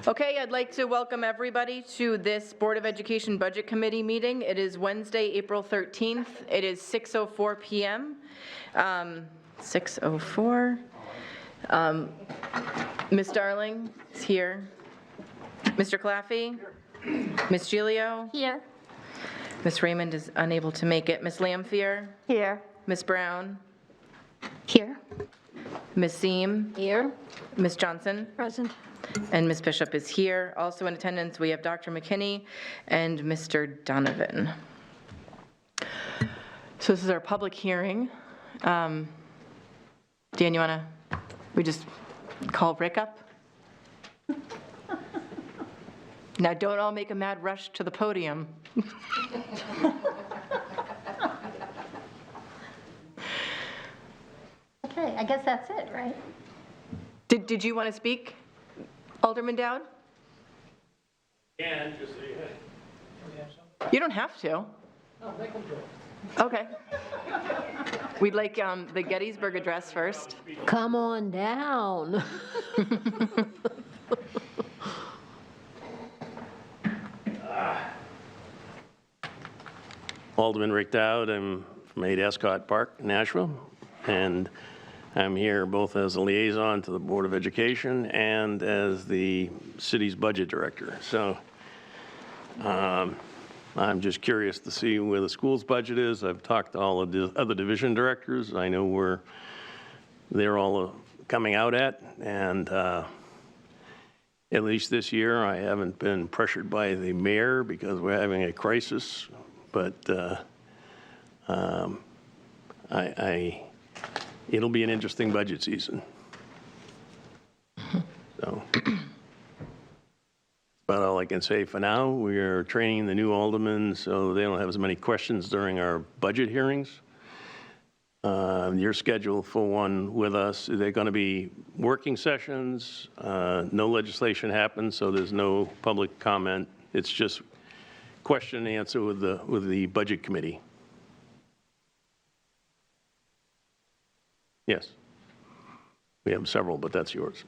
Okay, I'd like to welcome everybody to this Board of Education Budget Committee meeting. It is Wednesday, April 13th. It is 6:04 p.m. 6:04. Ms. Darling is here. Mr. Claffey? Ms. Gilio? Here. Ms. Raymond is unable to make it. Ms. Lampier? Here. Ms. Brown? Here. Ms. Seam? Here. Ms. Johnson? Present. And Ms. Bishop is here. Also in attendance, we have Dr. McKinney and Mr. Donovan. So this is our public hearing. Dan, you want to, we just call Rick up? Now, don't all make a mad rush to the podium. Okay, I guess that's it, right? Did you want to speak, Alderman Dowd? And just so you had. You don't have to. No, make them do it. Okay. We'd like the Gettysburg Address first. Come on down. Alderman Rick Dowd, I'm from 8 Escott Park, Nashville, and I'm here both as a liaison to the Board of Education and as the city's budget director. So I'm just curious to see where the school's budget is. I've talked to all of the other division directors. I know where they're all coming out at, and at least this year, I haven't been pressured by the mayor because we're having a crisis, but it'll be an interesting budget season. So about all I can say for now. We are training the new aldermen so they don't have as many questions during our budget hearings. You're scheduled for one with us. They're going to be working sessions. No legislation happens, so there's no public comment. It's just question and answer with the budget committee. Yes. We have several, but that's yours.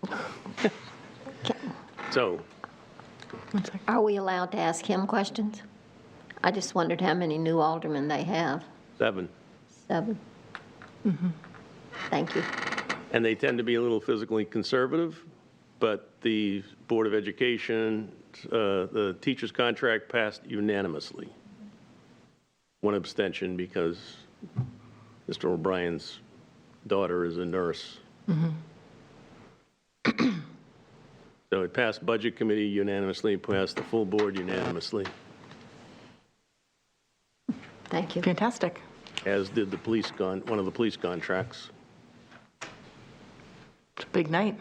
So. Are we allowed to ask him questions? I just wondered how many new aldermen they have. 7. 7. Thank you. And they tend to be a little physically conservative, but the Board of Education, the teacher's contract passed unanimously. One abstention because Mr. O'Brien's daughter is a nurse. So it passed Budget Committee unanimously, passed the full board unanimously, Thank you. Fantastic. as did the one of the police contracts. It's a big night.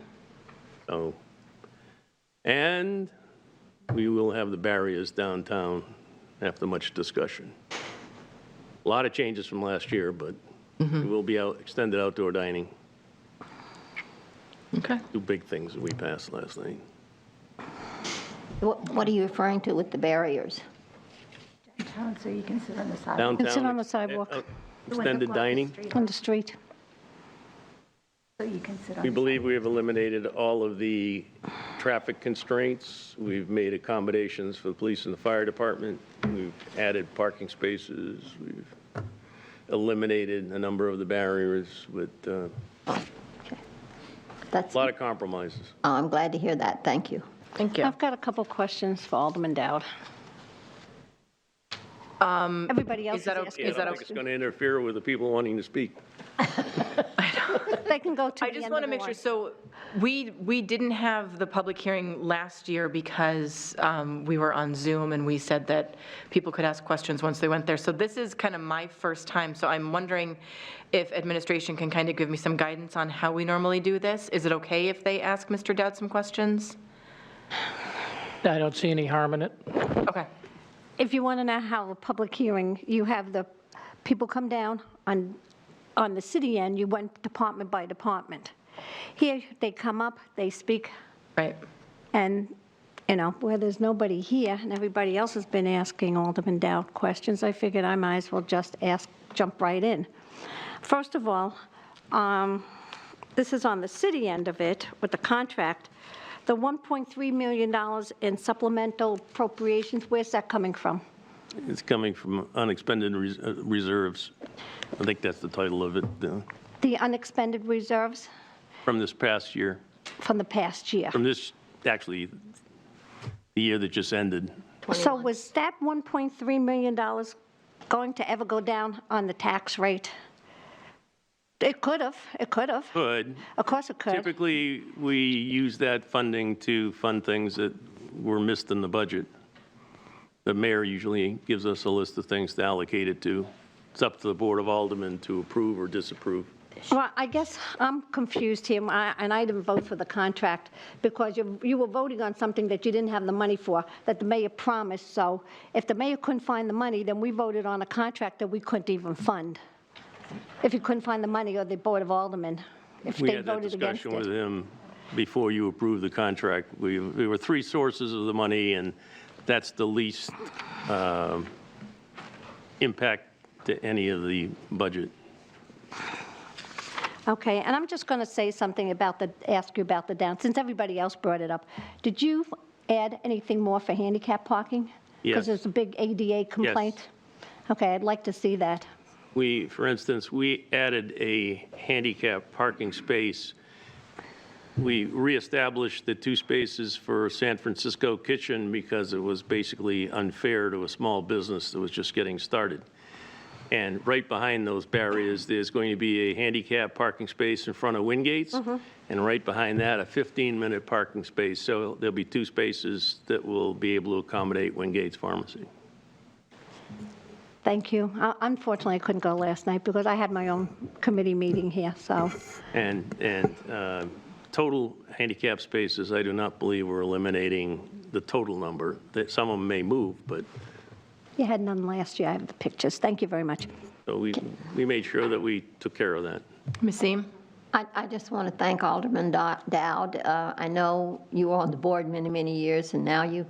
So, and we will have the barriers downtown after much discussion. A lot of changes from last year, but we will be extended outdoor dining. Okay. 2 big things that we passed last night. What are you referring to with the barriers? Downtown, so you can sit on the sidewalk. Downtown. sit on the sidewalk. Extended dining. On the street. So you can sit on. We the believe we have eliminated all of the traffic constraints. We've made accommodations for the police and the fire department. We've added parking spaces. We've eliminated a number of the barriers with a That's, lot of compromises. oh, I'm glad to hear that. Thank you. Thank you. I've got a couple questions for Alderman Dowd. Everybody else is is that okay? asking. I don't think it's questions. going to interfere with the people wanting to speak. They can go to I the just end want to of the make sure, line. so we didn't have the public hearing last year because we were on Zoom and we said that people could ask questions once they went there. So this is kind of my first time, so I'm wondering if administration can kind of give me some guidance on how we normally do this. Is it okay if they ask Mr. Dowd some questions? I don't see any harm in it. Okay. If you want to know how a public hearing, you have the people come down on the city end, you went department by department. Here, they come up, they speak, Right. and, you know, where there's nobody here and everybody else has been asking Alderman Dowd questions, I figured I might as well just jump right in. First of all, this is on the city end of it with the contract. The $1.3 million in supplemental appropriations, where's that coming from? It's coming from unexpended reserves. I think that's the title of it, The unexpended reserves from this past year, from the past year. from this, actually, the year that just ended. So was that $1.3 million going to ever go down on the tax rate? It could have, it could have. Could. Of course it could. Typically, we use that funding to fund things that were missed in the budget. The mayor usually gives us a list of things to allocate it to. It's up to the Board of Aldermen to approve or disapprove. Well, I guess I'm confused here, and I didn't vote for the contract because you were voting on something that you didn't have the money for, that the mayor promised. So if the mayor couldn't find the money, then we voted on a contract that we couldn't even fund. If you couldn't find the money, or the Board of Aldermen, if We they had that voted against discussion with it. him before you approved the contract. There were three sources of the money, and that's the least impact to any of the budget. Okay, and I'm just going to say something about ask you about the down, since everybody else brought it up. Did you add anything more for handicap parking? Because Yes. there's a big ADA complaint. Okay, I'd like to see that. For instance, we added a handicap parking space. We reestablished the 2 spaces for San Francisco Kitchen because it was basically unfair to a small business that was just getting started. And right behind those barriers, there's going to be a handicap parking space in front of Wingate's. And right behind that, a 15-minute parking space. So there'll be 2 spaces that will be able to accommodate Wingate's Pharmacy. Thank you. Unfortunately, I couldn't go last night because I had my own committee meeting here, so. And total handicap spaces, I do not believe we're eliminating the total number. That some of them may move, but You had none last year. I have the pictures. Thank you very much. so we made sure that we took care of that. Ms. Seem? I just want to thank Alderman Dowd. I know you were on the board many, many years, and now you,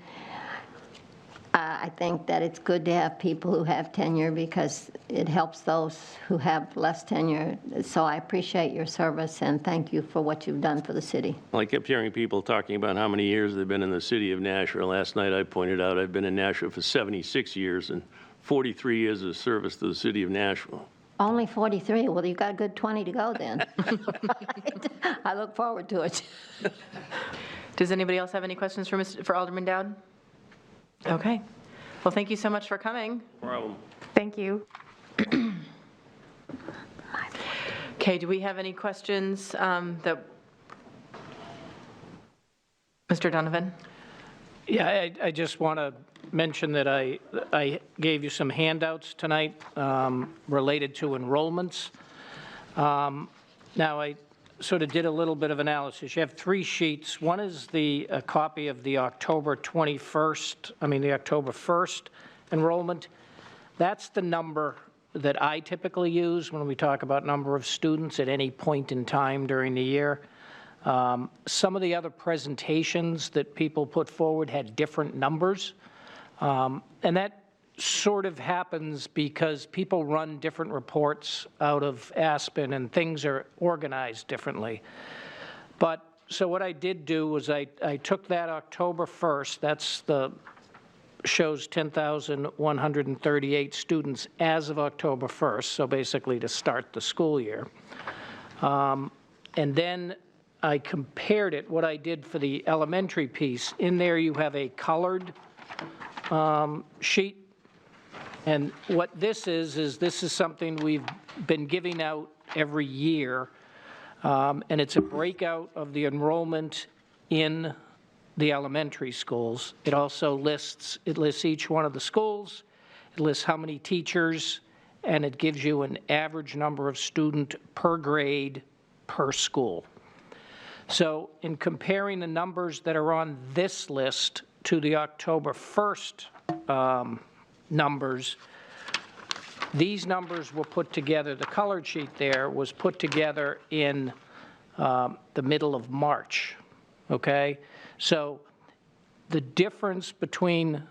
I think that it's good to have people who have tenure because it helps those who have less tenure. So I appreciate your service, and thank you for what you've done for the city. Well, I kept hearing people talking about how many years they've been in the city of Nashua. Last night I pointed out I've been in Nashua for 76 years and 43 years of service to the city of Nashua. Only 43, well, you've got a good 20 to go then. I look forward to it. Does anybody else have any questions for Alderman Dowd? Okay. Well, thank you so much for coming. Problem. Thank you. Okay, do we have any questions that, Mr. Donovan? Yeah, I just want to mention that I gave you some handouts tonight related to enrollments. Now, I sort of did a little bit of analysis. You have 3 sheets. One is a copy of the October 1st enrollment. That's the number that I typically use when we talk about number of students at any point in time during the year. Some of the other presentations that people put forward had different numbers. And that sort of happens because people run different reports out of Aspen and things are organized differently. But so what I did do was I took that October 1st, shows 10,138 students as of October 1st, so basically to start the school year. And then I compared it, what I did for the elementary piece. In there you have a colored sheet. And what this is this is something we've been giving out every year. And it's a breakout of the enrollment in the elementary schools. It also lists each one of the schools. It lists how many teachers, and it gives you an average number of student per grade per school. So in comparing the numbers that are on this list to the October 1st numbers, these numbers were put together, the colored sheet there was put together in the middle of March, okay? So the difference between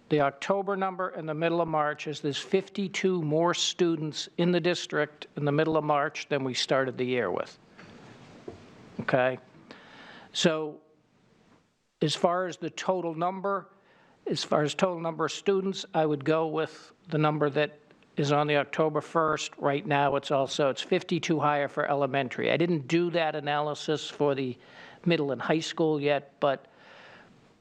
the October number and the middle of March is there's 52 more students in the district in the middle of March than we started the year with, okay? So As far as the total number, as far as total number of students, I would go with the number that is on the October 1st. Right now, it's 52 higher for elementary. I didn't do that analysis for the middle and high school yet, but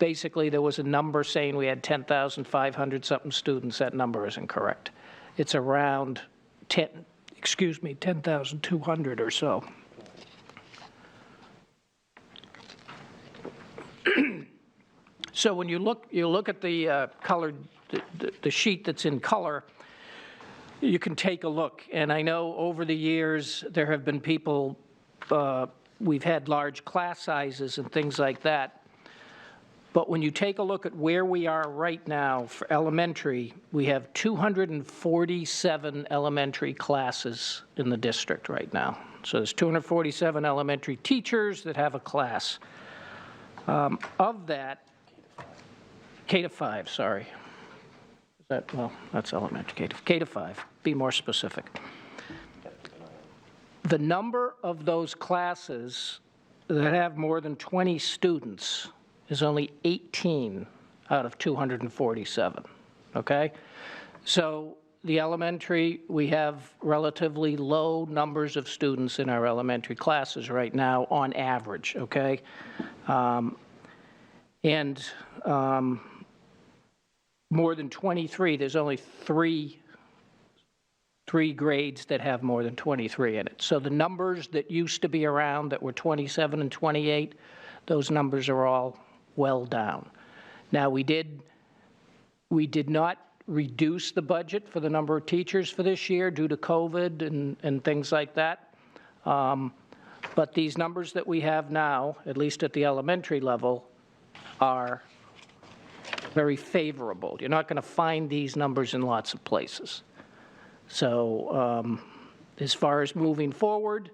basically there was a number saying we had 10,500 something students. That number isn't correct. It's around 10,200 or so. So when you look at the colored, the sheet that's in color, you can take a look. And I know over the years, there have been people, we've had large class sizes and things like that. But when you take a look at where we are right now for elementary, we have 247 elementary classes in the district right now. So there's 247 elementary teachers that have a class. Of that, K to 5, sorry. Is that, well, that's elementary, K to 5, be more specific. The number of those classes that have more than 20 students is only 18 out of 247, okay? So the elementary, we have relatively low numbers of students in our elementary classes right now on average, okay? More than 23, there's only three grades that have more than 23 in it. So the numbers that used to be around that were 27 and 28, those numbers are all well down. Now, we did not reduce the budget for the number of teachers for this year due to COVID and things like that. But these numbers that we have now, at least at the elementary level, are very favorable. You're not going to find these numbers in lots of places. So as far as moving forward,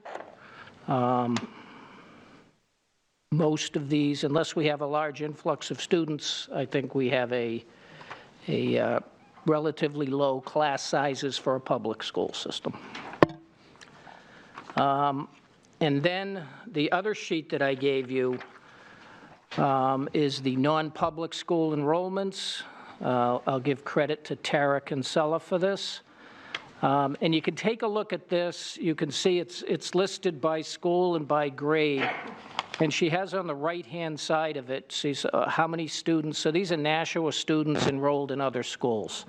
most of these, unless we have a large influx of students, I think we have a relatively low class sizes for a public school system. And then the other sheet that I gave you is the non-public school enrollments. I'll give credit to Tara Kinsella for this. And you can take a look at this. You can see it's listed by school and by grade. And she has on the right-hand side of it, sees how many students. So these are Nashua students enrolled in other schools.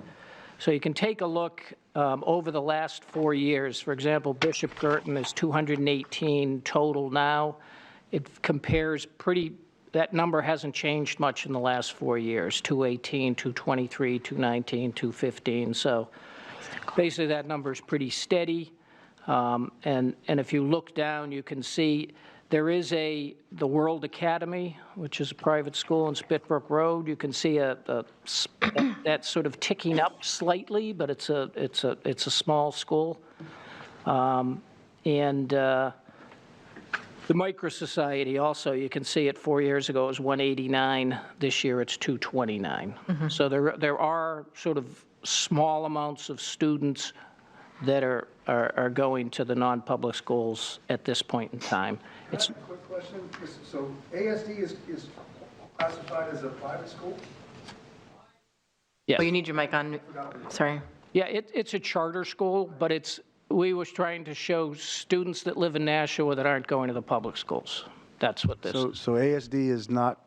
So you can take a look over the last 4 years. For example, Bishop Girton is 218 total now. It compares pretty, that number hasn't changed much in the last 4 years, 218, 223, 219, 215. So basically that number is pretty steady. And if you look down, you can see there is the World Academy, which is a private school in Spitbrook Road. You can see that sort of ticking up slightly, but it's a small school. The Micro Society also, you can see it 4 years ago it was 189. This year it's 229. So there are sort of small amounts of students that are going to the non-public schools at this point in time. Can I ask a quick question? So ASD is classified as a private school? Yes. Oh, you need your mic on, sorry. Yeah, it's a charter school, but we was trying to show students that live in Nashua that aren't going to the public schools. That's what this is. So ASD is not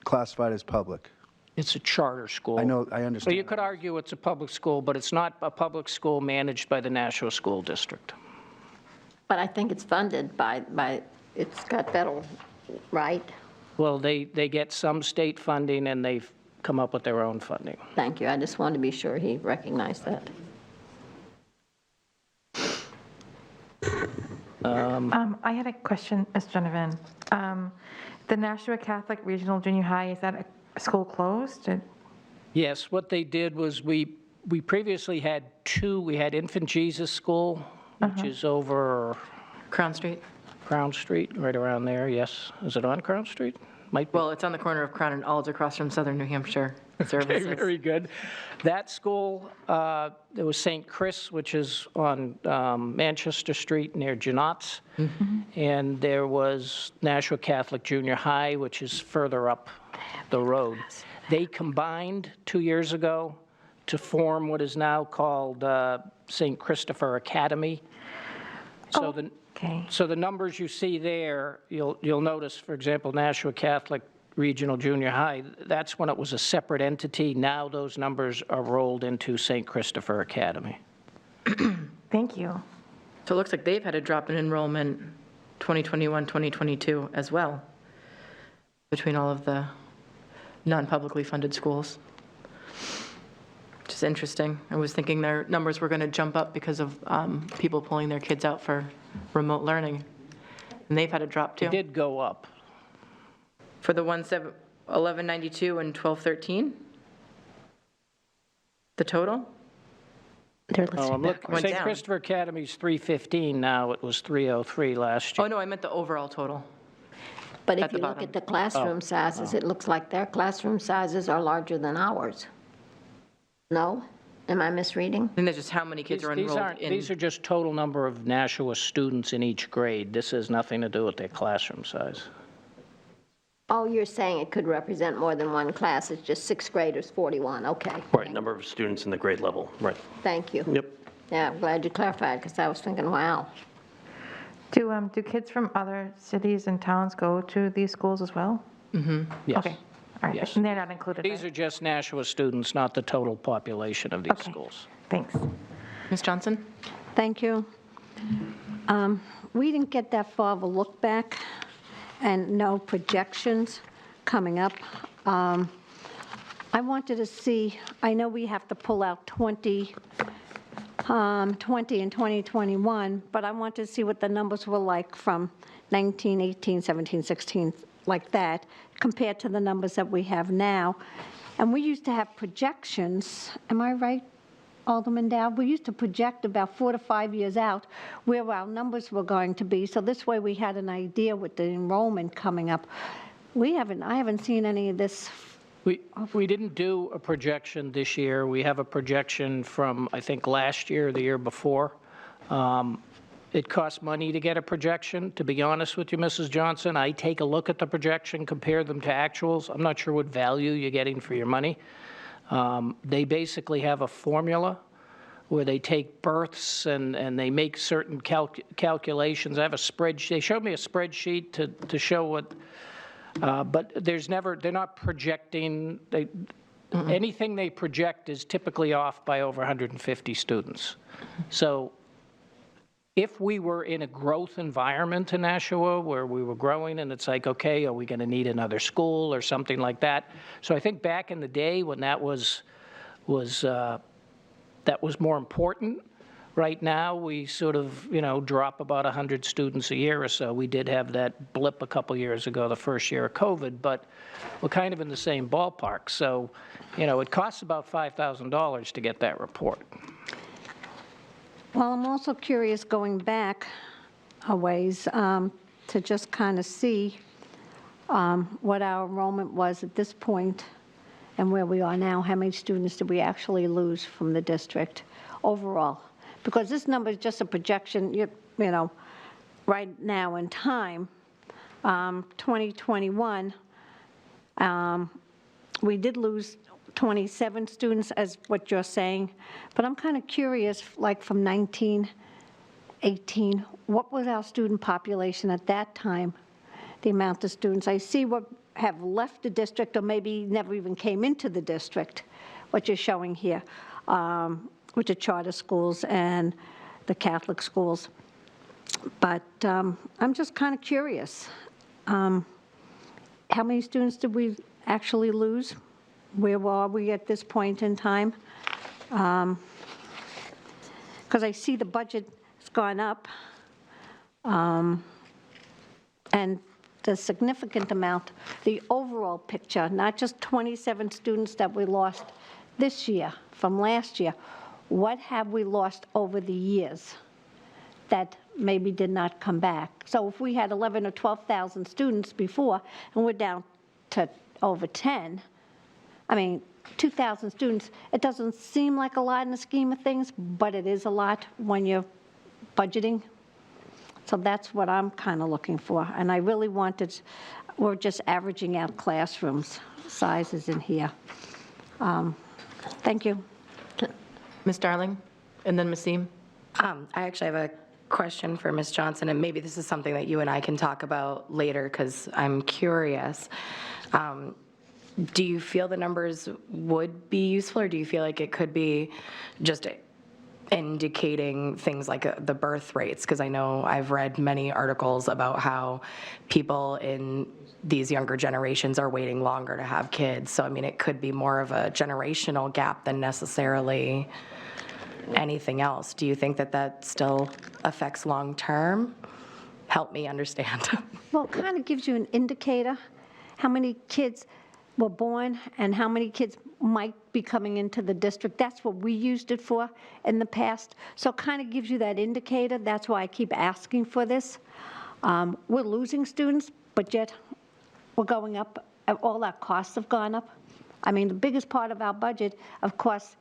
classified as public? It's a charter school. I know, I So understand. you could argue it's a public school, but it's not a public school managed by the Nashua School District. But I think it's funded by it's got federal, right? Well, they get some state funding, and they've come up with their own funding. Thank you. I just wanted to be sure he recognized that. I had a question, Ms. Donovan. The Nashua Catholic Regional Junior High, is that a school closed? Yes, what they did was we previously had two. We had Infant Jesus School, which is over Crown Street? Crown Street, right around there, yes. Is it on Crown Street? Might be. Well, it's on the corner of Crown and Ald's across from Southern New Hampshire Services. Very good. That school, there was St. Chris, which is on Manchester Street near Janot's. And there was Nashua Catholic Junior High, which is further up the road. They combined 2 years ago to form what is now called St. Christopher Academy. So the Okay. So the numbers you see there, you'll notice, for example, Nashua Catholic Regional Junior High, that's when it was a separate entity. Now those numbers are rolled into St. Christopher Academy. Thank you. So it looks like they've had a drop in enrollment 2021, 2022 as well, between all of the non-publicly funded schools, which is interesting. I was thinking their numbers were going to jump up because of people pulling their kids out for remote learning, and they've had a drop too. It did go up. For the 1192 and 1213? The total? They're Oh, listed I'm back. looking, Went St. down. Christopher Academy's 315 now, it was 303 last Oh, year. no, I meant the overall total. But At if the you look bottom. at the classroom sizes, it looks like their classroom sizes are larger than ours. No? Am I misreading? And that's just how many kids are These enrolled aren't, in. these are just total number of Nashua students in each grade. This has nothing to do with their classroom size. Oh, you're saying it could represent more than one class, it's just sixth graders, 41, okay. Right, number of students in the grade level, right. Thank you. Yep. Yeah, I'm glad you clarified, because I was thinking, wow. Do kids from other cities and towns go to these schools as well? Yes. Okay, all right, Yes. and they're not included, These right? are just Nashua students, not the total population of these Okay. schools. Thanks. Ms. Johnson? Thank you. We didn't get that far of a look back and no projections coming up. I wanted to see, I know we have to pull out 20 and 2021, but I wanted to see what the numbers were like from 19, 18, 17, 16, like that, compared to the numbers that we have now. And we used to have projections, am I right, Alderman Dow? We used to project about 4 to 5 years out where our numbers were going to be, so this way we had an idea with the enrollment coming up. I haven't seen any of this. We didn't do a projection this year. We have a projection from, I think, last year or the year before. It costs money to get a projection. To be honest with you, Mrs. Johnson, I take a look at the projection, compare them to actuals. I'm not sure what value you're getting for your money. They basically have a formula where they take births and they make certain calculations. I have a spreadsheet. They showed me a spreadsheet to show what, but they're not projecting, anything they project is typically off by over 150 students. So if we were in a growth environment in Nashua where we were growing and it's like, okay, are we going to need another school or something like that? So I think back in the day when that was more important. Right now, we sort of, drop about 100 students a year or so. We did have that blip a couple years ago, the first year of COVID, but we're kind of in the same ballpark. So, it costs about $5,000 to get that report. Well, I'm also curious, going back a ways, to just kind of see what our enrollment was at this point and where we are now. How many students did we actually lose from the district overall? Because this number is just a projection, right now in time. 2021, we did lose 27 students, as what you're saying, but I'm kind of curious, like from 1918, what was our student population at that time, the amount of students? I see what have left the district or maybe never even came into the district, what you're showing here, with the charter schools and the Catholic schools. But I'm just kind of curious. How many students did we actually lose? Where were we at this point in time? Because I see the budget has gone up, and the significant amount, the overall picture, not just 27 students that we lost this year from last year. What have we lost over the years that maybe did not come back? So if we had 11 or 12,000 students before, and we're down to over 10, 2,000 students, it doesn't seem like a lot in the scheme of things, but it is a lot when you're budgeting. So that's what I'm kind of looking for. And I really wanted, we're just averaging out classrooms sizes in here. Thank you. Ms. Darling, and then Ms. Seem? I actually have a question for Ms. Johnson, and maybe this is something that you and I can talk about later, because I'm curious. Do you feel the numbers would be useful, or do you feel like it could be just indicating things like the birth rates? Because I know I've read many articles about how people in these younger generations are waiting longer to have kids. So, I mean, it could be more of a generational gap than necessarily anything else. Do you think that that still affects long-term? Help me understand. Well, it kind of gives you an indicator how many kids were born and how many kids might be coming into the district. That's what we used it for in the past. So it kind of gives you that indicator. That's why I keep asking for this. We're losing students, but yet we're going up. All our costs have gone up. I mean, the biggest part of our budget, of course,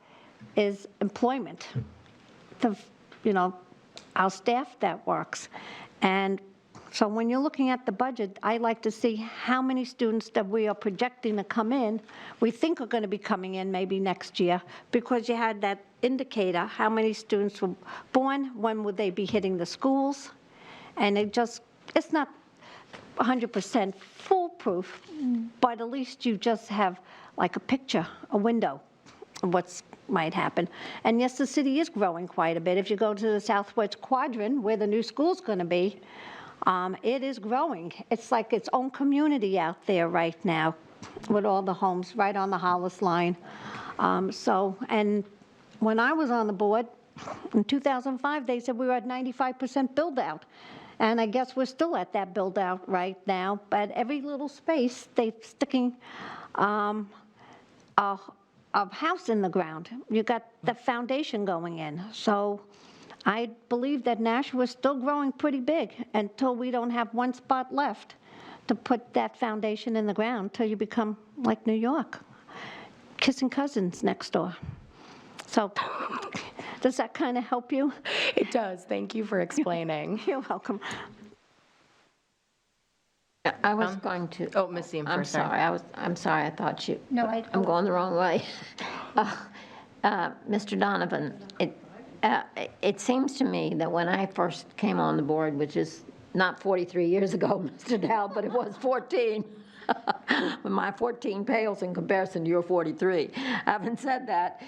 is employment. Our staff that works. And so when you're looking at the budget, I like to see how many students that we are projecting to come in, we think are going to be coming in maybe next year, because you had that indicator, how many students were born, when would they be hitting the schools, and it's not 100% foolproof, but at least you just have like a picture, a window of what's might happen. And yes, the city is growing quite a bit. If you go to the southwest quadrant, where the new school's going to be, it is growing. It's like its own community out there right now, with all the homes right on the Hollis line. And when I was on the board, in 2005, they said we were at 95% build out. And I guess we're still at that build out right now, but every little space, they're sticking a house in the ground. You got the foundation going in. So I believe that Nashua is still growing pretty big until we don't have one spot left to put that foundation in the ground, until you become like New York, kissing cousins next door. So does that kind of help you? It does. Thank you for explaining. You're welcome. I was going to. Oh, Ms. Seem I'm first, sorry. sorry. I'm sorry. I thought you. No, I'm going the wrong way. Mr. Donovan, it seems to me that when I first came on the board, which is not 43 years ago, Mr. Dow, but it was 14. When my 14 pales in comparison to your 43. Having said that,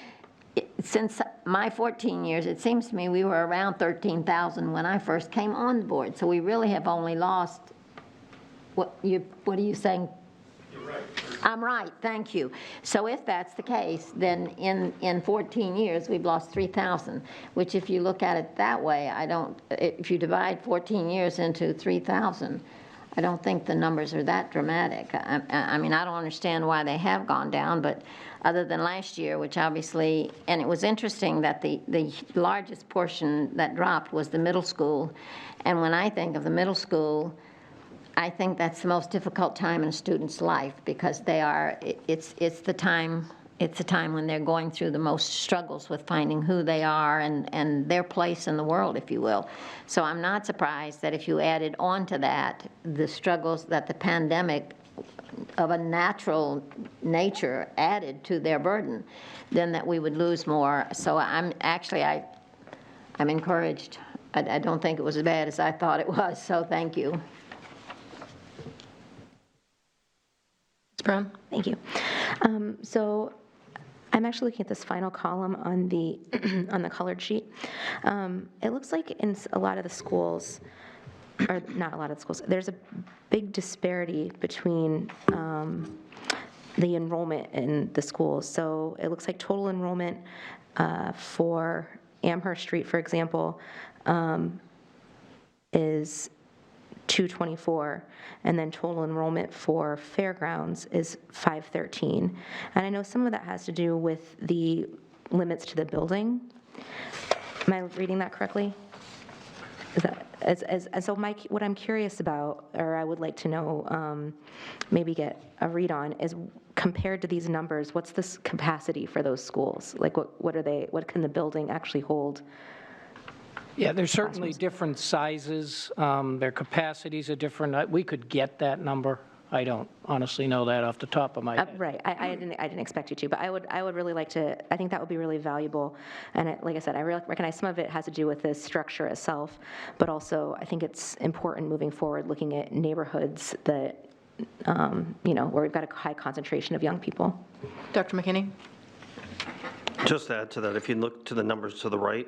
since my 14 years, it seems to me we were around 13,000 when I first came on the board. So we really have only lost. What are you saying? You're right. I'm right, thank you. So if that's the case, then in 14 years, we've lost 3,000, which if you look at it that way, if you divide 14 years into 3,000, I don't think the numbers are that dramatic. I mean, I don't understand why they have gone down, but other than last year, which obviously, and it was interesting that the largest portion that dropped was the middle school. And when I think of the middle school, I think that's the most difficult time in a student's life, because it's the time when they're going through the most struggles with finding who they are and their place in the world, if you will. So I'm not surprised that if you added on to that the struggles that the pandemic of a natural nature added to their burden, then that we would lose more. So I'm encouraged. I don't think it was as bad as I thought it was, so thank you. Ms. Brown? Thank you. So I'm actually looking at this final column on the on the colored sheet. It looks like in a lot of the schools, or not a lot of the schools, there's a big disparity between the enrollment in the schools. So it looks like total enrollment for Amherst Street, for example, is 224, and then total enrollment for Fairgrounds is 513. And I know some of that has to do with the limits to the building. Am I reading that correctly? Is that, so what I'm curious about, or I would like to know, maybe get a read on, is compared to these numbers, what's this capacity for those schools? Like what can the building actually hold? Yeah, there's certainly different sizes. Their capacities are different. We could get that number. I don't honestly know that off the top of my head. Right, I didn't expect you to, but I would really like to, I think that would be really valuable. And like I said, I really recognize some of it has to do with the structure itself, but also I think it's important moving forward, looking at neighborhoods that, where we've got a high concentration of young people. Dr. McKinney? Just to add to that, if you look to the numbers to the right,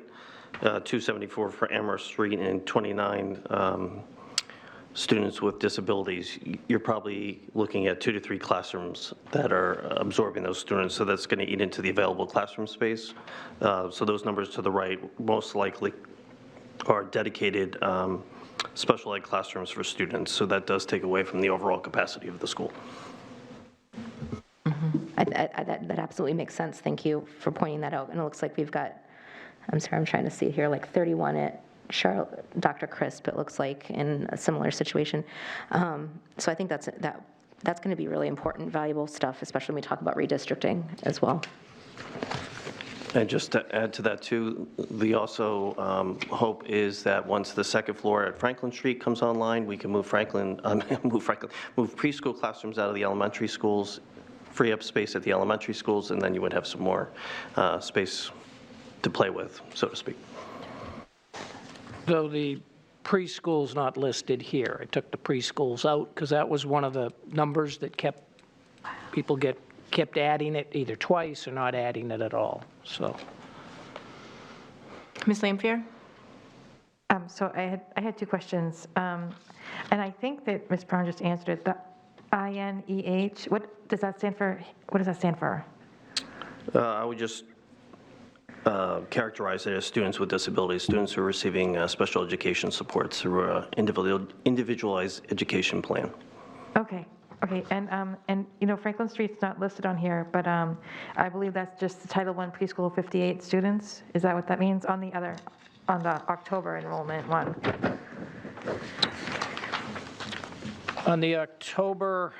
274 for Amherst Street and 29 students with disabilities, you're probably looking at 2 to 3 classrooms that are absorbing those students, so that's going to eat into the available classroom space. So those numbers to the right most likely are dedicated special ed classrooms for students, so that does take away from the overall capacity of the school. That absolutely makes sense. Thank you for pointing that out. And it looks like we've got, I'm sorry, I'm trying to see here, like 31 at Charlotte, Dr. Crisp, it looks like, in a similar situation. So I think that's going to be really important, valuable stuff, especially when we talk about redistricting as well. And just to add to that too, the also hope is that once the second floor at Franklin Street comes online, we can move preschool classrooms out of the elementary schools, free up space at the elementary schools, and then you would have some more space to play with, so to speak. Though the preschool's not listed here. I took the preschools out because that was one of the numbers that kept adding it either twice or not adding it at all, so. Ms. Lampier? So I had 2 questions. And I think that Ms. Brown just answered it. The INEH, what does that stand for? What does that stand for? I would just characterize it as students with disabilities, students who are receiving special education supports through an individualized education plan. Okay. And Franklin Street's not listed on here, but I believe that's just the Title I preschool 58 students. Is that what that means on the October enrollment one? On the October,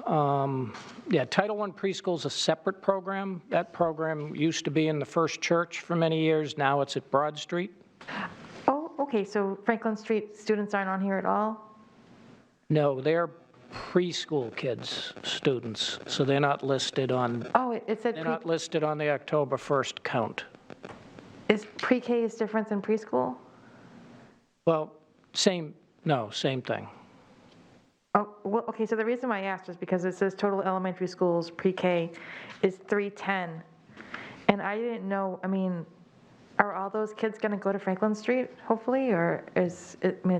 Title I preschool is a separate program. That program used to be in the First Church for many years. Now it's at Broad Street. Oh, okay, so Franklin Street students aren't on here at all? No, they're preschool kids, students, so they're not listed on, Oh, it said they're not listed on the October 1st count. is pre-K is different than preschool? Well, same thing. Oh, well, okay, so the reason why I asked is because it says total elementary schools pre-K is 310. And I didn't know, are all those kids going to go to Franklin Street, hopefully, or it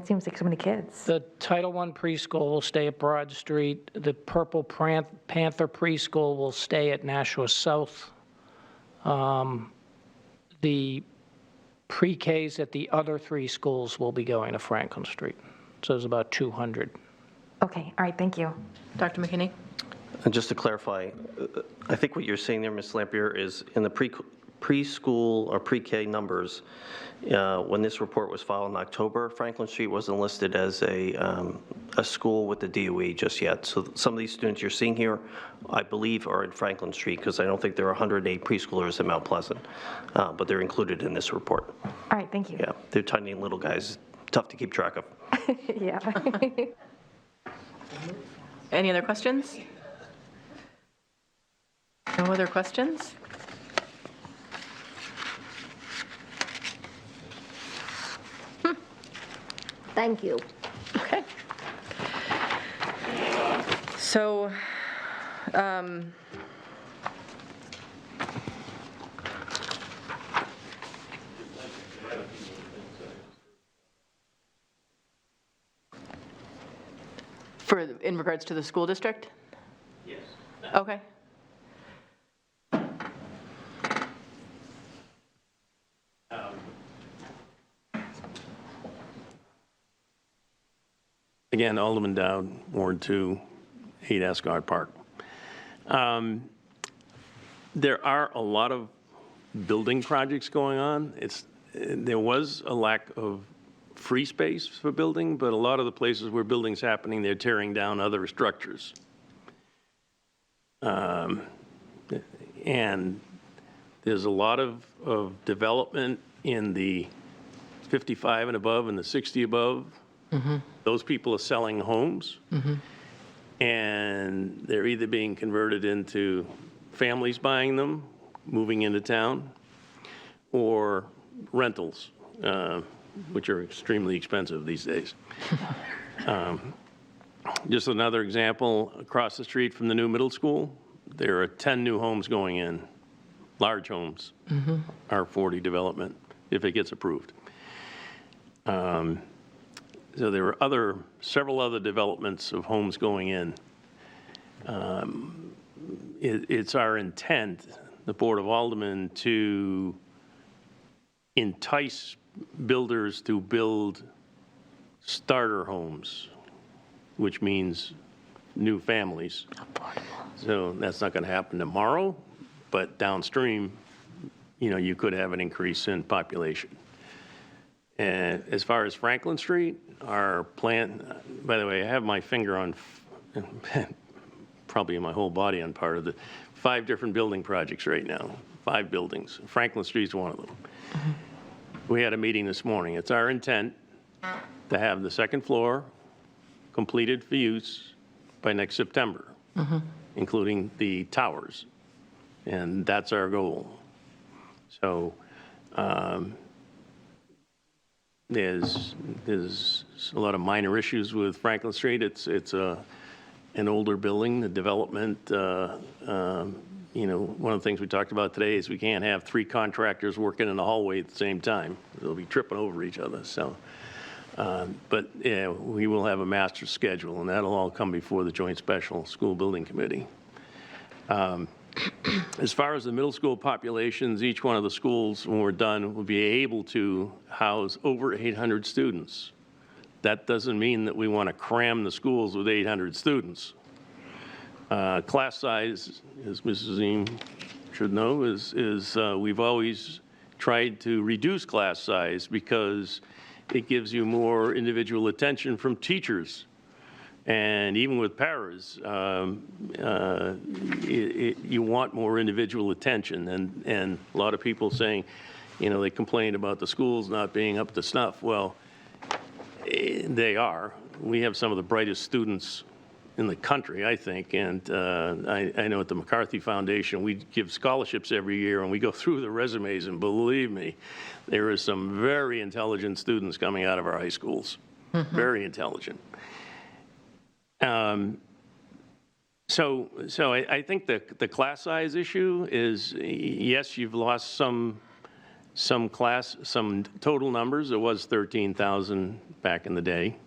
seems like so many kids. The Title I preschool will stay at Broad Street. The Purple Panther preschool will stay at Nashua South. The pre-Ks at the other 3 schools will be going to Franklin Street. So there's about 200. Okay, all right, thank you. Dr. McKinney? And just to clarify, I think what you're saying there, Ms. Lampier, is in the preschool or pre-K numbers, when this report was filed in October, Franklin Street wasn't listed as a school with the DOE just yet. So some of these students you're seeing here, I believe, are in Franklin Street, because I don't think there are 108 preschoolers in Mount Pleasant, but they're included in this report. All right, thank you. Yeah, they're tiny little guys, tough to keep track of. Yeah. Any other questions? No other questions? Thank you. Okay. So, in regards to the school district? Yes. Okay. Again, Alderman Dowd, Ward 2, 8 Ascot Park. There are a lot of building projects going on. There was a lack of free space for building, but a lot of the places where building's happening, they're tearing down other structures. And there's a lot of development in the 55 and above and the 60 above. Those people are selling homes. and they're either being converted into families buying them, moving into town, or rentals, which are extremely expensive these days. Just another example, across the street from the new middle school, there are 10 new homes going in, large homes, R40 development, if it gets approved. So there are several other developments of homes going in. It's our intent, the Board of Aldermen, to entice builders to build starter homes, which means new families. So that's not going to happen tomorrow, but downstream, you could have an increase in population. And as far as Franklin Street, our plan, by the way, I have my finger on, probably my whole body on part of the 5 different building projects right now, 5 buildings. Franklin Street's one of them. We had a meeting this morning. It's our intent to have the second floor completed for use by next September, including the towers. And that's our goal. So there's a lot of minor issues with Franklin Street. It's an older building, the development. One of the things we talked about today is we can't have 3 contractors working in the hallway at the same time. They'll be tripping over each other. So, but yeah, we will have a master schedule, and that'll all come before the Joint Special School Building Committee. As far as the middle school populations, each one of the schools, when we're done, will be able to house over 800 students. That doesn't mean that we want to cram the schools with 800 students. Class size, as Mrs. Ziem should know, is we've always tried to reduce class size because it gives you more individual attention from teachers. And even with paras, you want more individual attention. And a lot of people saying, they complain about the schools not being up to snuff. Well, they are. We have some of the brightest students in the country, I think. And I know at the McCarthy Foundation, we give scholarships every year, and we go through the resumes, and believe me, there are some very intelligent students coming out of our high schools. Very intelligent. So I think the class size issue is, yes, you've lost some total numbers. It was 13,000 back in the day.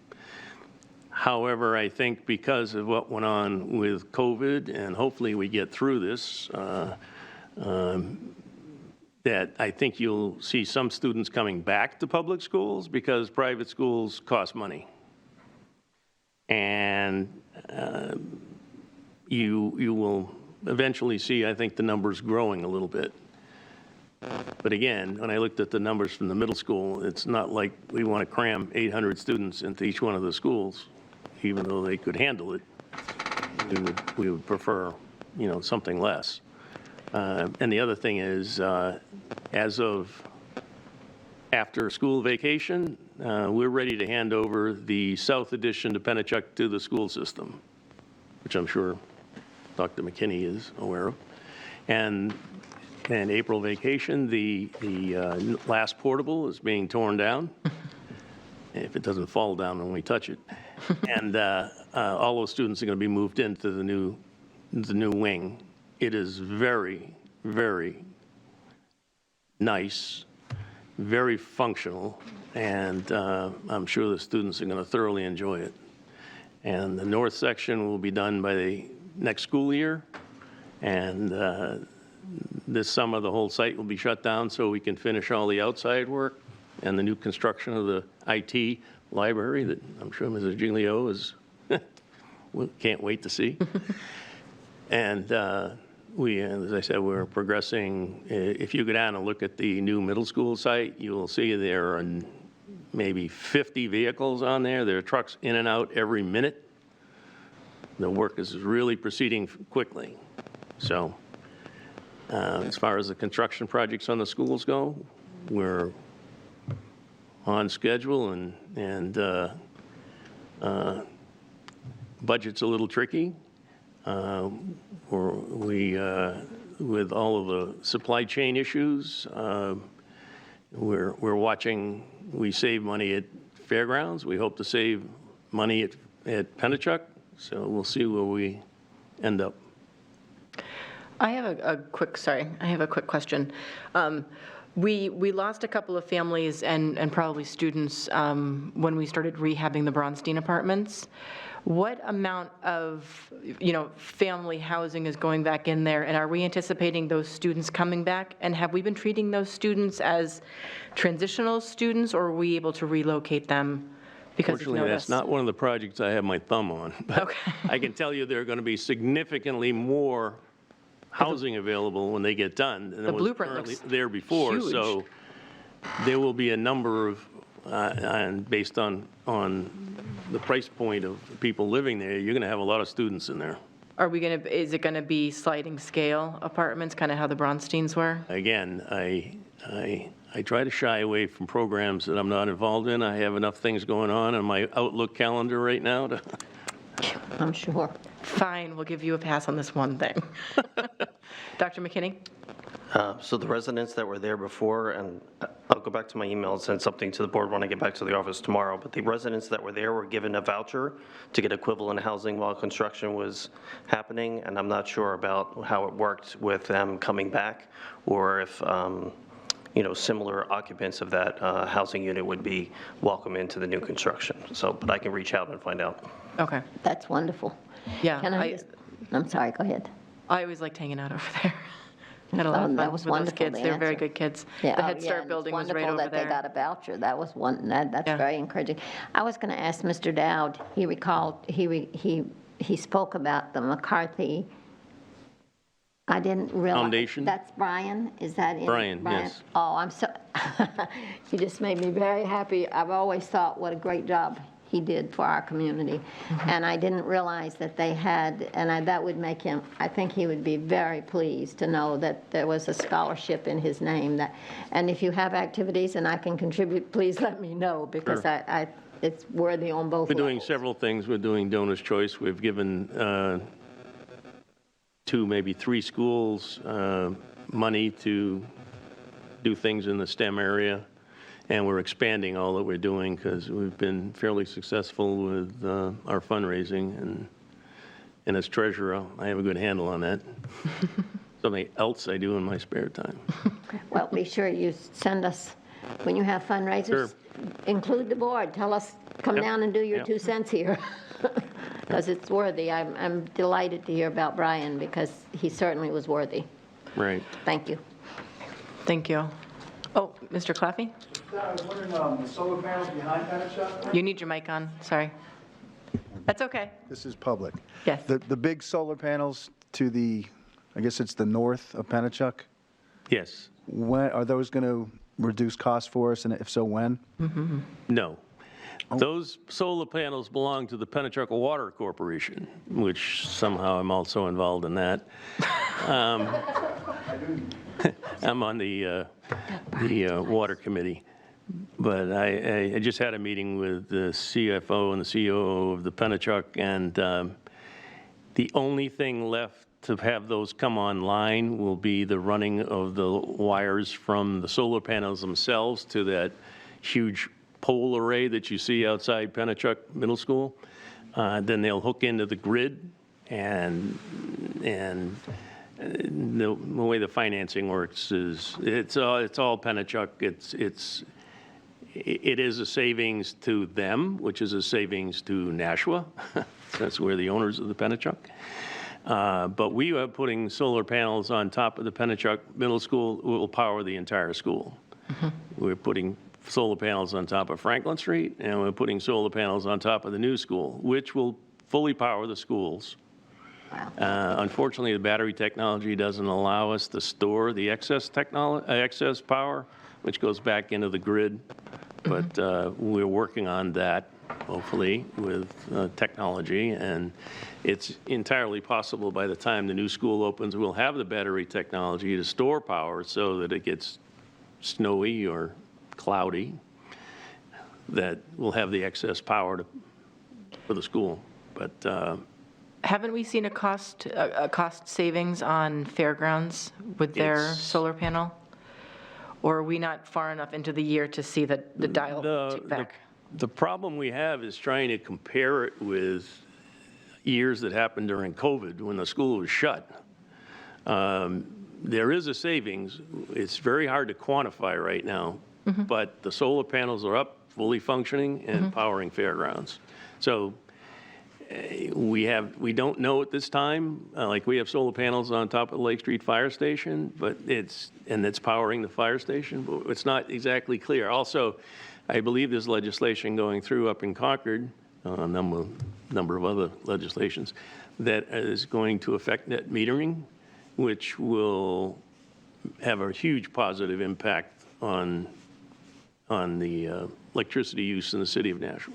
However, I think because of what went on with COVID, and hopefully we get through this, that I think you'll see some students coming back to public schools because private schools cost money. And you will eventually see, I think, the numbers growing a little bit. But again, when I looked at the numbers from the middle school, it's not like we want to cram 800 students into each one of the schools, even though they could handle it. We would prefer, something less. And the other thing is, as of after school vacation, we're ready to hand over the South Addition to Pennachuck to the school system, which I'm sure Dr. McKinney is aware of. And April vacation, the last portable is being torn down. If it doesn't fall down when we touch it. And all those students are going to be moved into the new wing. It is very, very nice, very functional, and I'm sure the students are going to thoroughly enjoy it. And the north section will be done by the next school year, and this summer the whole site will be shut down so we can finish all the outside work and the new construction of the IT library that I'm sure Mrs. Giglio is can't wait to see. And we, as I said, we're progressing. If you go down and look at the new middle school site, you will see there are maybe 50 vehicles on there. There are trucks in and out every minute. The work is really proceeding quickly. So as far as the construction projects on the schools go, we're on schedule, and budget's a little tricky. With all of the supply chain issues, we're watching, we save money at Fairgrounds. We hope to save money at Pennachuck, so we'll see where we end up. I have a quick question. We lost a couple of families and probably students when we started rehabbing the Bronstein apartments. What amount of, family housing is going back in there, and are we anticipating those students coming back? And have we been treating those students as transitional students, or are we able to relocate them because of Fortunately, notice? that's not one of the projects I have my thumb on. But Okay. I can tell you there are going to be significantly more housing available when they get done than The was blueprint currently looks there before. huge. So there will be a number of, and based on the price point of people living there, you're going to have a lot of students in there. Is it going to be sliding scale apartments, kind of how the Bronsteins were? Again, I try to shy away from programs that I'm not involved in. I have enough things going on my Outlook calendar right now to. I'm sure. Fine, we'll give you a pass on this one thing. Dr. McKinney? So the residents that were there before, and I'll go back to my email and send something to the board when I get back to the office tomorrow, but the residents that were there were given a voucher to get equivalent housing while construction was happening, and I'm not sure about how it worked with them coming back, or if, similar occupants of that housing unit would be welcome into the new construction. So, but I can reach out and find out. Okay, That's wonderful. yeah. Can I just, I'm sorry, go ahead. I always liked hanging out over there. Had a lot of That fun was with those wonderful, kids. the They were very answer. good kids. Yeah, The oh, Head yeah, Start and building was right It's over wonderful that they got there. a voucher. That was that's Yeah. very encouraging. I was going to ask Mr. Dowd, he recalled, he spoke about the McCarthy, I didn't realize. Foundation? That's Brian, is that it? Brian, yes. Oh, I'm so, you just made me very happy. I've always thought what a great job he did for our community. And I didn't realize that they had, and that would make him, I think he would be very pleased to know that there was a scholarship in his name. And if you have activities and I can contribute, please let me know, because Sure. it's worthy on both We're doing levels. several things. We're doing Donor's Choice. We've given 2, maybe 3 schools money to do things in the STEM area. And we're expanding all that we're doing because we've been fairly successful with our fundraising. And as treasurer, I have a good handle on that. Something else I do in my spare time. Well, be sure you send us, when you have fundraisers, Sure. include the board. Tell us, come Yep. down and do your Yep. 2 cents here. Because it's worthy. I'm delighted to hear about Brian because he certainly was worthy. Right. Thank you. Thank you. Oh, Mr. Claffey? I was wondering, the solar panels behind Pennachuck? You need your mic on, sorry. That's okay. This is public. Yes. The big solar panels to the, I guess it's the north of Pennachuck, Yes. when, are those going to reduce costs for us, and if so, when? No. Those solar panels belong to the Pennachuck Water Corporation, which somehow I'm also involved in that. I'm on the Water Committee. But I just had a meeting with the CFO and the COO of the Pennachuck, and the only thing left to have those come online will be the running of the wires from the solar panels themselves to that huge pole array that you see outside Pennachuck Middle School. Then they'll hook into the grid, and the way the financing works is it's all Pennachuck. It is a savings to them, which is a savings to Nashua. That's where the owners of the Pennachuck. But we are putting solar panels on top of the Pennachuck Middle School. Will power the entire school. We're putting solar panels on top of Franklin Street, and we're putting solar panels on top of the new school, which will fully power the schools. Unfortunately, the battery technology doesn't allow us to store the excess power, which goes back into the grid. But we're working on that, hopefully, with technology. And it's entirely possible by the time the new school opens, we'll have the battery technology to store power so that it gets snowy or cloudy, that we'll have the excess power for the school. but Haven't we seen a cost savings on fairgrounds with their It's- solar panel? Or are we not far enough into the year to see the dial tick back? The problem we have is trying to compare it with years that happened during COVID when the school was shut. There is a savings. It's very hard to quantify right now, but the solar panels are up, fully functioning and powering fairgrounds. So we don't know at this time, like we have solar panels on top of the Lake Street Fire Station, but it's powering the fire station, but it's not exactly clear. Also, I believe there's legislation going through up in Concord, a number of other legislations, that is going to affect net metering, which will have a huge positive impact on the electricity use in the city of Nashville.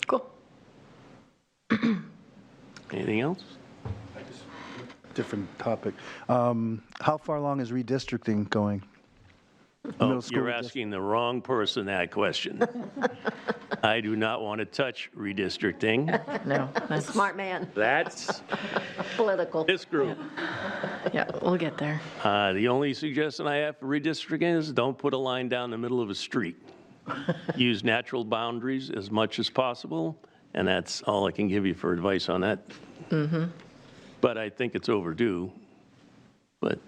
Cool. Anything else? Different topic. How far along is redistricting going? Oh, Middle school you're asking the wrong person that question. I do not want to touch redistricting. No, that's, Smart man, That's political. this group. yeah, we'll get there. The only suggestion I have for redistricting is don't put a line down the middle of a street. Use natural boundaries as much as possible, and that's all I can give you for advice on that. But I think it's overdue. But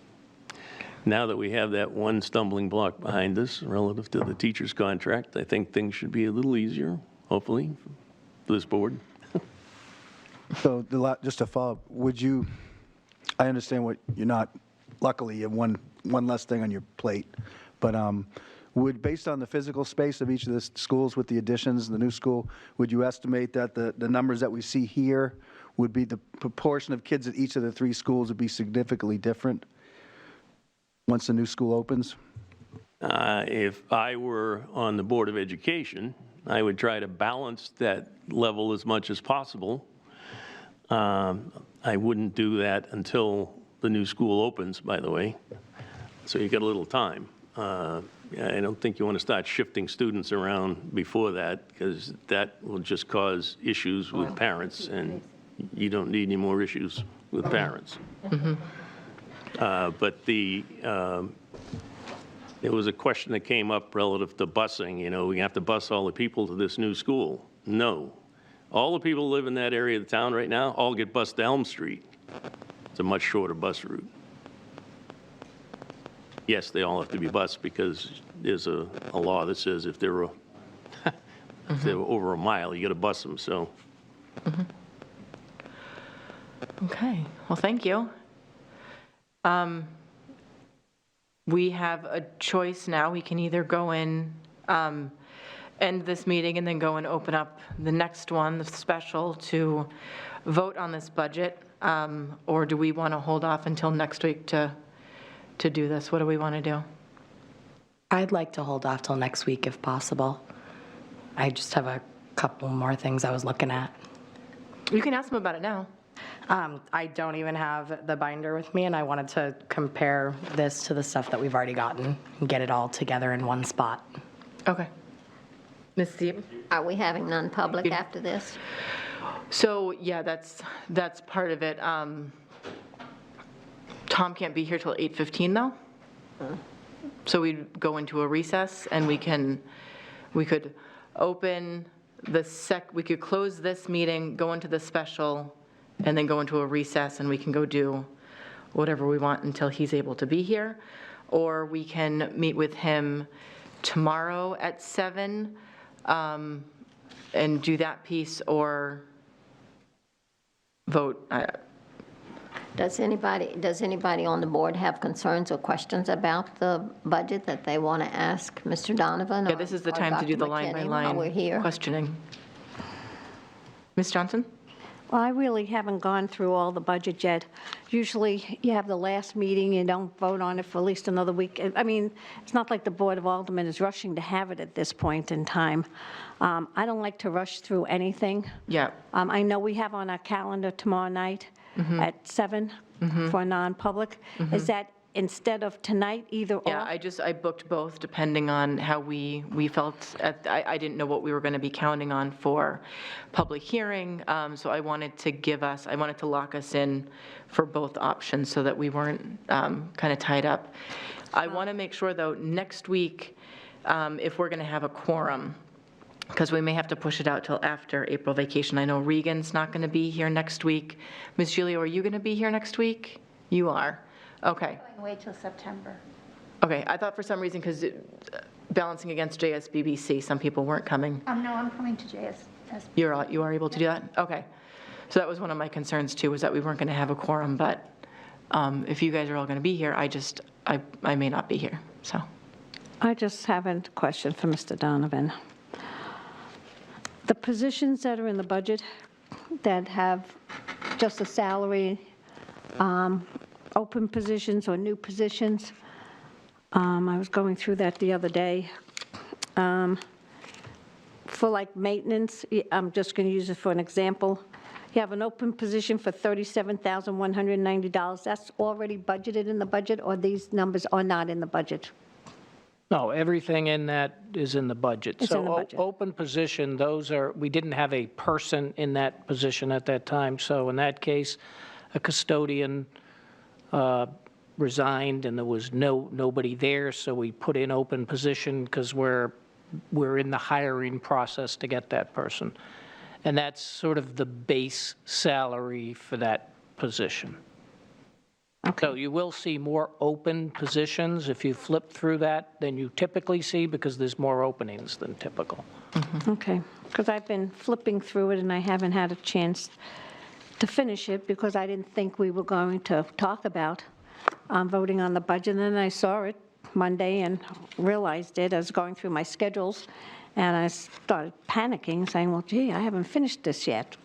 now that we have that one stumbling block behind us relative to the teacher's contract, I think things should be a little easier, hopefully, for this board. So just to follow up, I understand what you're not, luckily, you have one less thing on your plate, but based on the physical space of each of the schools with the additions, the new school, would you estimate that the numbers that we see here would be the proportion of kids at each of the 3 schools would be significantly different once the new school opens? If I were on the Board of Education, I would try to balance that level as much as possible. I wouldn't do that until the new school opens, by the way, so you get a little time. I don't think you want to start shifting students around before that, because that will just cause issues with parents, and you don't need any more issues with parents. But there was a question that came up relative to busing. You know, we have to bus all the people to this new school. No. All the people who live in that area of the town right now all get bused to Elm Street. It's a much shorter bus route. Yes, they all have to be bused because there's a law that says if they're over a mile, you got to bus them, so. Okay, well, thank you. We have a choice now. We can either go in, end this meeting, and then go and open up the next one, the special, to vote on this budget, or do we want to hold off until next week to do this? What do we want to do? I'd like to hold off till next week if possible. I just have a couple more things I was looking at. You can ask them about it now. I don't even have the binder with me, and I wanted to compare this to the stuff that we've already gotten and get it all together in one spot. Okay. Ms. Sieb? Are we having non-public after this? So, yeah, that's part of it. Tom can't be here till 8:15, though. So we'd go into a recess, and we could open we could close this meeting, go into the special, and then go into a recess, and we can go do whatever we want until he's able to be here. Or we can meet with him tomorrow at 7 and do that piece, or vote. Does anybody on the board have concerns or questions about the budget that they want to ask Mr. Donovan? Yeah, this is the time to do the Dr. McKinney while line-by-line we're here? questioning. Ms. Johnson? Well, I really haven't gone through all the budget yet. Usually, you have the last meeting, you don't vote on it for at least another week. I mean, it's not like the Board of Aldermen is rushing to have it at this point in time. I don't like to rush through anything. Yeah. I know we have on our calendar tomorrow night at 7 for non-public. Is that instead of tonight, either or? Yeah, I booked both depending on how we felt. I didn't know what we were going to be counting on for public hearing, so I wanted to lock us in for both options so that we weren't kind of tied up. I want to make sure, though, next week, if we're going to have a quorum, because we may have to push it out till after April vacation. I know Regan's not going to be here next week. Ms. Gilio, are you going to be here next week? You are. Okay. Wait till September. Okay, I thought for some reason, because balancing against JSBBC, some people weren't coming. No, I'm coming to JSS. You are able to do that? Okay. So that was one of my concerns, too, was that we weren't going to have a quorum, but if you guys are all going to be here, I may not be here, so. I just have a question for Mr. Donovan. The positions that are in the budget that have just a salary, open positions or new positions, I was going through that the other day. For like maintenance, I'm just going to use it for an example. You have an open position for $37,190. That's already budgeted in the budget, or these numbers are not in the budget? No, everything in that is in the budget. It's in the budget. So open position, we didn't have a person in that position at that time. So in that case, a custodian resigned and there was nobody there, so we put in open position because we're in the hiring process to get that person. And that's sort of the base salary for that position. So you will see more open positions if you flip through that than you typically see, because there's more openings than typical. Okay, because I've been flipping through it and I haven't had a chance to finish it because I didn't think we were going to talk about voting on the budget. And then I saw it Monday and realized it. I was going through my schedules and I started panicking, saying, well, gee, I haven't finished this yet.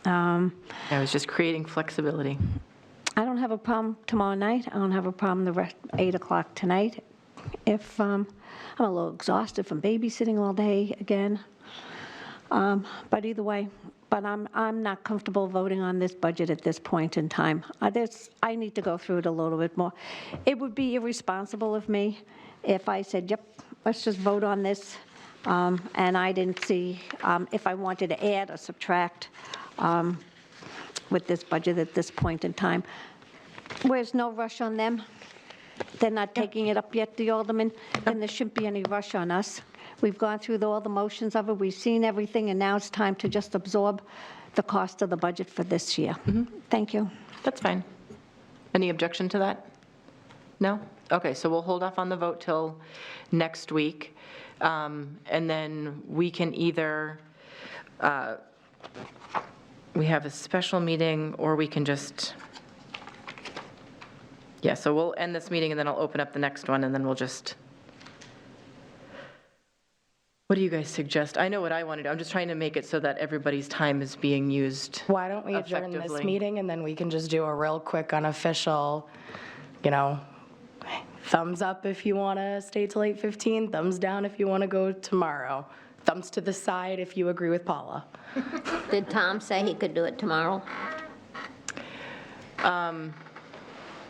I was just creating flexibility. I don't have a problem tomorrow night. I don't have a problem the rest, 8 o'clock tonight. If I'm a little exhausted from babysitting all day again. But either way, but I'm not comfortable voting on this budget at this point in time. I need to go through it a little bit more. It would be irresponsible of me if I said, yep, let's just vote on this, and I didn't see if I wanted to add or subtract with this budget at this point in time. There's no rush on them. They're not taking it up yet, the aldermen, then there shouldn't be any rush on us. We've gone through all the motions of it, we've seen everything, and now it's time to just absorb the cost of the budget for this year. Thank you. That's fine. Any objection to that? No? Okay, so we'll hold off on the vote till next week. And then we can either, we have a special meeting, or we can just, yeah, so we'll end this meeting and then I'll open up the next one and then we'll just, what do you guys suggest? I know what I want to do. I'm just trying to make it so that everybody's time is being used Why don't we adjourn this effectively. meeting and then we can just do a real quick unofficial, thumbs up if you want to stay till 8:15, thumbs down if you want to go tomorrow, thumbs to the side if you agree with Paula. Did Tom say he could do it tomorrow?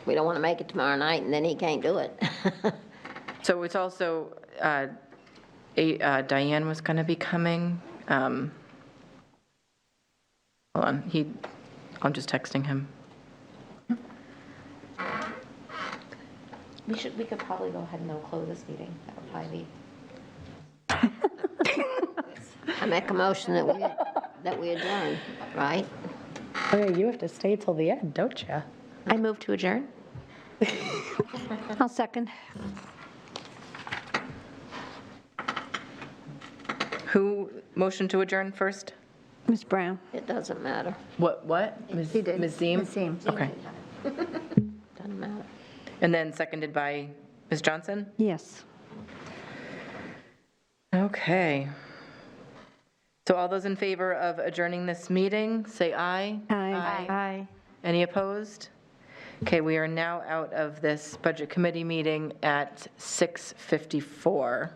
We don't want to make it tomorrow night, and then he can't do it. So it's also, Diane was going to be coming. Hold on, I'm just texting him. We could probably go ahead and close this meeting. That would probably be. I make a motion that we adjourn, right? Okay, you have to stay till the end, don't you? I move to adjourn. I'll second. Who motioned to adjourn first? Ms. Brown? It doesn't matter. What? He did. Ms. Ziem? Ms. Ziem. Okay. Doesn't matter. And then seconded by Ms. Johnson? Yes. Okay. So all those in favor of adjourning this meeting, say aye. Aye. Aye. Any opposed? Okay, we are now out of this Budget Committee meeting at 6:54.